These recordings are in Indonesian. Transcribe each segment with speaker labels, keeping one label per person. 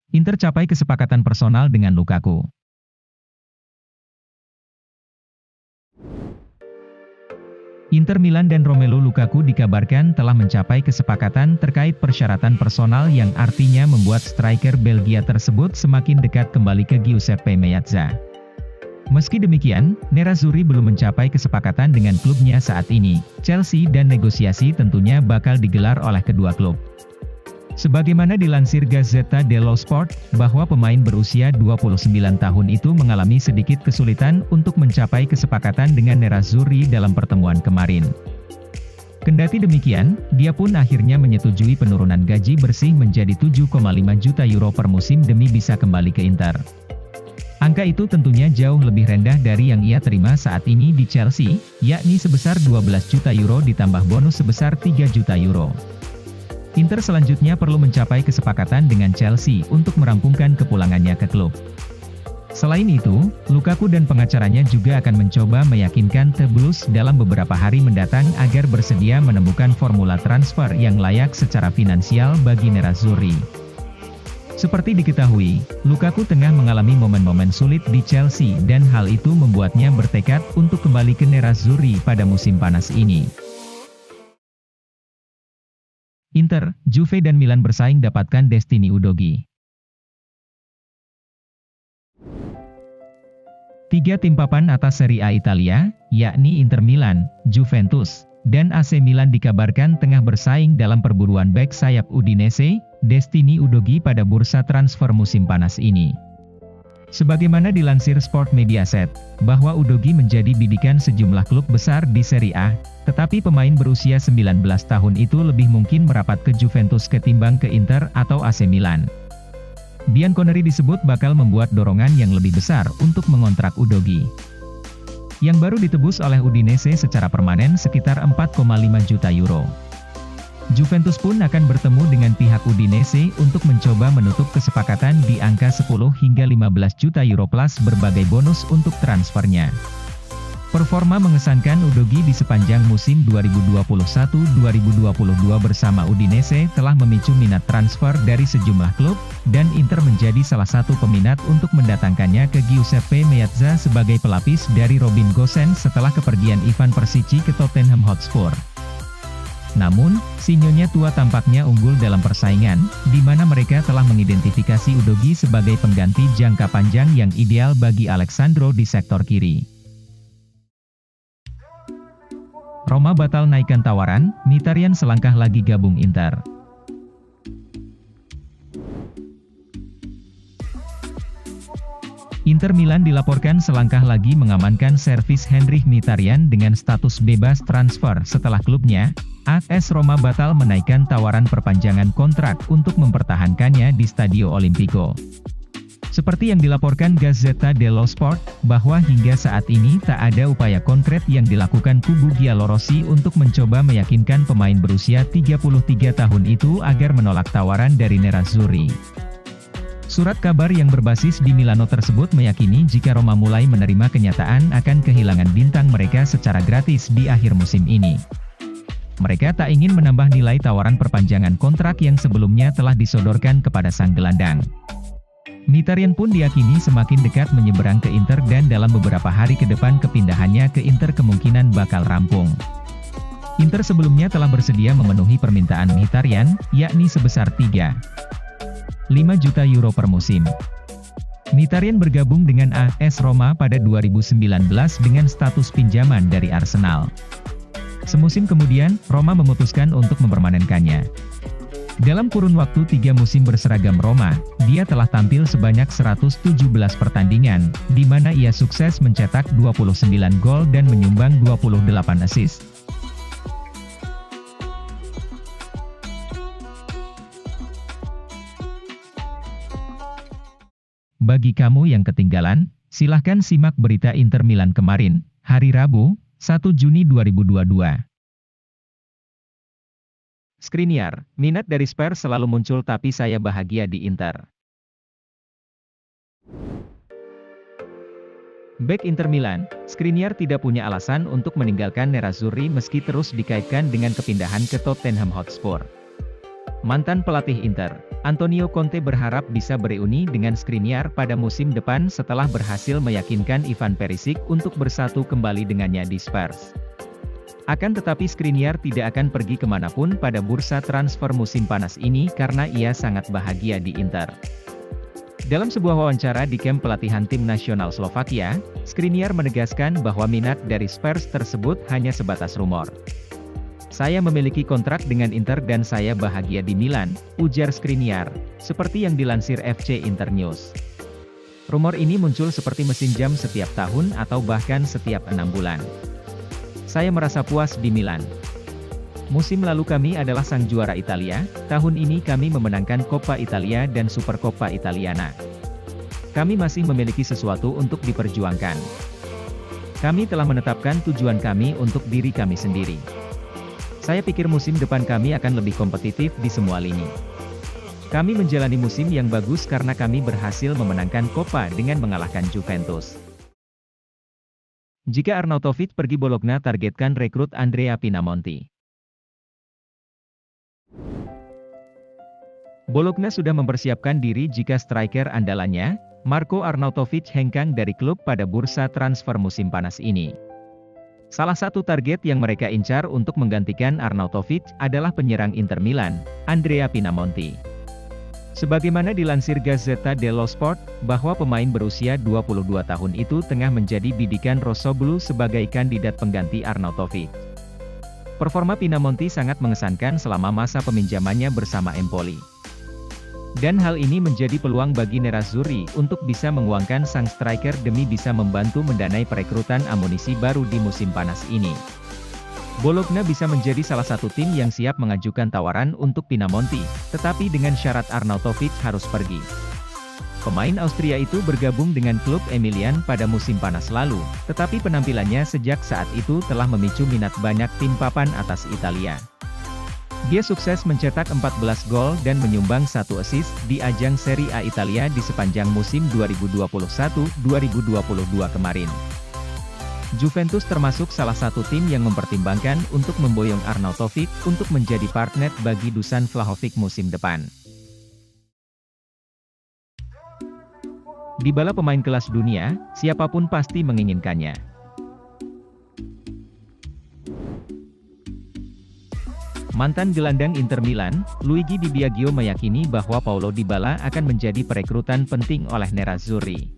Speaker 1: Inter capai kesepakatan personal dengan Lukaku. Inter Milan dan Romelu Lukaku dikabarkan telah mencapai kesepakatan terkait persyaratan personal yang artinya membuat striker Belgia tersebut semakin dekat kembali ke Giuseppe Meazza. Meski demikian, Nerazzurri belum mencapai kesepakatan dengan klubnya saat ini, Chelsea, dan negosiasi tentunya bakal digelar oleh kedua klub. Sebagaimana dilansir Gazzetta dello Sport, bahwa pemain berusia 29 tahun itu mengalami sedikit kesulitan untuk mencapai kesepakatan dengan Nerazzurri dalam pertemuan kemarin. Kendati demikian, dia pun akhirnya menyetujui penurunan gaji bersih menjadi 7,5 juta euro per musim demi bisa kembali ke Inter. Angka itu tentunya jauh lebih rendah dari yang ia terima saat ini di Chelsea, yakni sebesar 12 juta euro ditambah bonus sebesar 3 juta euro. Inter selanjutnya perlu mencapai kesepakatan dengan Chelsea untuk merampungkan kepulangannya ke klub. Selain itu, Lukaku dan pengacaranya juga akan mencoba meyakinkan The Blues dalam beberapa hari mendatang agar bersedia menemukan formula transfer yang layak secara finansial bagi Nerazzurri. Seperti diketahui, Lukaku tengah mengalami momen-momen sulit di Chelsea dan hal itu membuatnya bertekad untuk kembali ke Nerazzurri pada musim panas ini. Inter, Juve dan Milan bersaing dapatkan Destiny Udogie. Tiga tim papan atas Serie A Italia, yakni Inter Milan, Juventus, dan AC Milan dikabarkan tengah bersaing dalam perburuan bek sayap Udinese, Destiny Udogie pada bursa transfer musim panas ini. Sebagaimana dilansir Sport Mediaset, bahwa Udogie menjadi bidikan sejumlah klub besar di Serie A, tetapi pemain berusia 19 tahun itu lebih mungkin merapat ke Juventus ketimbang ke Inter atau AC Milan. Bianconeri disebut bakal membuat dorongan yang lebih besar untuk mengontrak Udogie, yang baru ditebus oleh Udinese secara permanen sekitar 4,5 juta euro. Juventus pun akan bertemu dengan pihak Udinese untuk mencoba menutup kesepakatan di angka 10 hingga 15 juta euro plus berbagai bonus untuk transfernya. Performa mengesankan Udogie di sepanjang musim 2021-2022 bersama Udinese telah memicu minat transfer dari sejumlah klub, dan Inter menjadi salah satu peminat untuk mendatangkannya ke Giuseppe Meazza sebagai pelapis dari Robin Gosens setelah kepergian Ivan Persic ke Tottenham Hotspur. Namun, si nyonya tua tampaknya unggul dalam persaingan, di mana mereka telah mengidentifikasi Udogie sebagai pengganti jangka panjang yang ideal bagi Alexandro di sektor kiri. Roma batal naikkan tawaran, Mkhitaryan selangkah lagi gabung Inter. Inter Milan dilaporkan selangkah lagi mengamankan servis Henrikh Mkhitaryan dengan status bebas transfer setelah klubnya, AS Roma batal menaikkan tawaran perpanjangan kontrak untuk mempertahankannya di Stadio Olimpico. Seperti yang dilaporkan Gazzetta dello Sport, bahwa hingga saat ini tak ada upaya konkret yang dilakukan kubu Giallorossi untuk mencoba meyakinkan pemain berusia 33 tahun itu agar menolak tawaran dari Nerazzurri. Surat kabar yang berbasis di Milano tersebut meyakini jika Roma mulai menerima kenyataan akan kehilangan bintang mereka secara gratis di akhir musim ini. Mereka tak ingin menambah nilai tawaran perpanjangan kontrak yang sebelumnya telah disodorkan kepada sang gelandang. Mkhitaryan pun diyakini semakin dekat menyeberang ke Inter dan dalam beberapa hari ke depan kepindahannya ke Inter kemungkinan bakal rampung. Inter sebelumnya telah bersedia memenuhi permintaan Mkhitaryan, yakni sebesar 3,5 juta euro per musim. Mkhitaryan bergabung dengan AS Roma pada 2019 dengan status pinjaman dari Arsenal. Semusim kemudian, Roma memutuskan untuk mempermanenkannya. Dalam kurun waktu 3 musim berseragam Roma, dia telah tampil sebanyak 117 pertandingan, di mana ia sukses mencetak 29 gol dan menyumbang 28 assist. Bagi kamu yang ketinggalan, silahkan simak berita Inter Milan kemarin, hari Rabu, 1 Juni 2022. Skriniar, minat dari Spurs selalu muncul tapi saya bahagia di Inter. Bek Inter Milan, Skriniar tidak punya alasan untuk meninggalkan Nerazzurri meski terus dikaitkan dengan kepindahan ke Tottenham Hotspur. Mantan pelatih Inter, Antonio Conte berharap bisa bereuni dengan Skriniar pada musim depan setelah berhasil meyakinkan Ivan Perisic untuk bersatu kembali dengannya di Spurs. Akan tetapi Skriniar tidak akan pergi kemanapun pada bursa transfer musim panas ini karena ia sangat bahagia di Inter. Dalam sebuah wawancara di kamp pelatihan tim nasional Slovakia, Skriniar menegaskan bahwa minat dari Spurs tersebut hanya sebatas rumor. "Saya memiliki kontrak dengan Inter dan saya bahagia di Milan," ujar Skriniar, seperti yang dilansir FC Internews. Rumor ini muncul seperti mesin jam setiap tahun atau bahkan setiap 6 bulan. "Saya merasa puas di Milan. Musim lalu kami adalah sang juara Italia, tahun ini kami memenangkan Coppa Italia dan Supercoppa Italiana. Kami masih memiliki sesuatu untuk diperjuangkan. Kami telah menetapkan tujuan kami untuk diri kami sendiri. Saya pikir musim depan kami akan lebih kompetitif di semua lini. Kami menjalani musim yang bagus karena kami berhasil memenangkan Coppa dengan mengalahkan Juventus." Jika Arnautovic pergi, Bologna targetkan rekrut Andrea Pinamonti. Bologna sudah mempersiapkan diri jika striker andalannya, Marko Arnautovic hengkang dari klub pada bursa transfer musim panas ini. Salah satu target yang mereka incar untuk menggantikan Arnautovic adalah penyerang Inter Milan, Andrea Pinamonti. Sebagaimana dilansir Gazzetta dello Sport, bahwa pemain berusia 22 tahun itu tengah menjadi bidikan Rossoblu sebagai kandidat pengganti Arnautovic. Performa Pinamonti sangat mengesankan selama masa peminjamannya bersama Empoli. Dan hal ini menjadi peluang bagi Nerazzurri untuk bisa menguangkan sang striker demi bisa membantu mendanai perekrutan amunisi baru di musim panas ini. Bologna bisa menjadi salah satu tim yang siap mengajukan tawaran untuk Pinamonti, tetapi dengan syarat Arnautovic harus pergi. Pemain Austria itu bergabung dengan klub Emilian pada musim panas lalu, tetapi penampilannya sejak saat itu telah memicu minat banyak tim papan atas Italia. Dia sukses mencetak 14 gol dan menyumbang 1 assist di ajang Serie A Italia di sepanjang musim 2021-2022 kemarin. Juventus termasuk salah satu tim yang mempertimbangkan untuk memboyong Arnautovic untuk menjadi partner bagi Dusan Vlahovic musim depan. Dybala pemain kelas dunia, siapapun pasti menginginkannya. Mantan gelandang Inter Milan, Luigi Di Biagio meyakini bahwa Paulo Dybala akan menjadi perekrutan penting oleh Nerazzurri.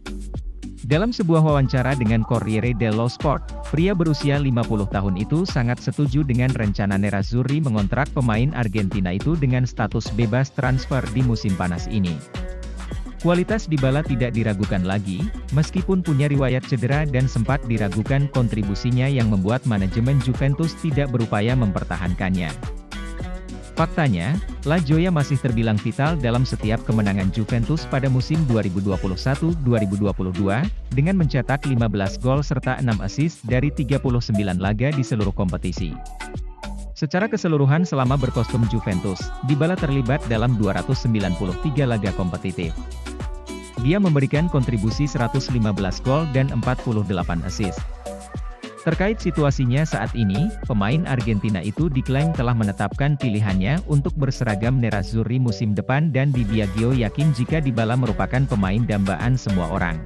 Speaker 1: Dalam sebuah wawancara dengan Corriere dello Sport, pria berusia 50 tahun itu sangat setuju dengan rencana Nerazzurri mengontrak pemain Argentina itu dengan status bebas transfer di musim panas ini. Kualitas Dybala tidak diragukan lagi, meskipun punya riwayat cedera dan sempat diragukan kontribusinya yang membuat manajemen Juventus tidak berupaya mempertahankannya. Faktanya, La Gioia masih terbilang vital dalam setiap kemenangan Juventus pada musim 2021-2022, dengan mencetak 15 gol serta 6 assist dari 39 laga di seluruh kompetisi. Secara keseluruhan selama berkostum Juventus, Dybala terlibat dalam 293 laga kompetitif. Dia memberikan kontribusi 115 gol dan 48 assist. Terkait situasinya saat ini, pemain Argentina itu diklaim telah menetapkan pilihannya untuk berseragam Nerazzurri musim depan dan Di Biagio yakin jika Dybala merupakan pemain dambaan semua orang.